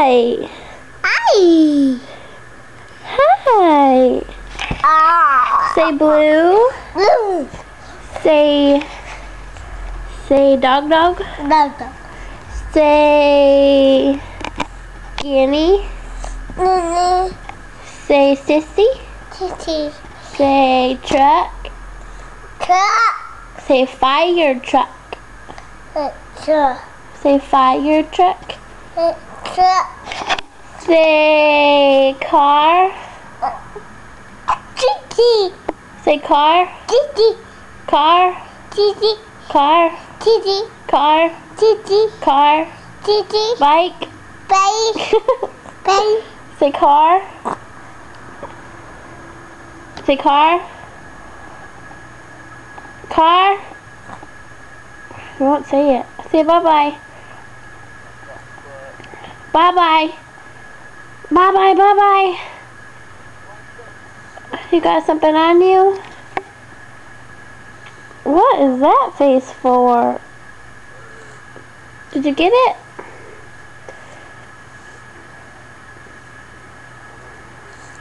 Hi. Hi. Hi. Say blue. Blue. Say dog dog. Dog. Say Annie. Nini. Say sissy. Titi. Say truck. Truck. Say fire truck. Truck. Say fire truck. Truck. Say car. Titi. Say car. Titi. Car. Titi. Car. Titi. Car. Titi. Car. Titi. Bike. Bike. Bike. Say car. Say car. Car. You won't say it. Say bye-bye. Bye-bye. Bye-bye, bye-bye. You got something on you? What is that face for? Did you get it?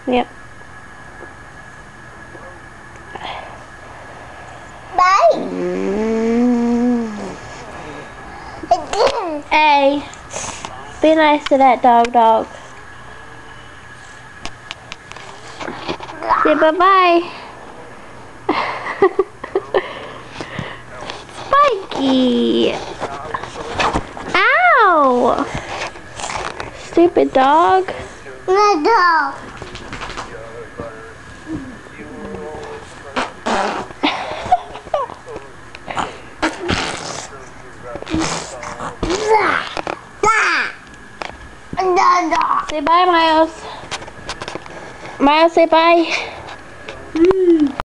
Yep. Bye. Hey, be nice to that dog dog. Say bye-bye. Spiky. Ow. Stupid dog. No dog. Say bye, Miles. Miles, say bye.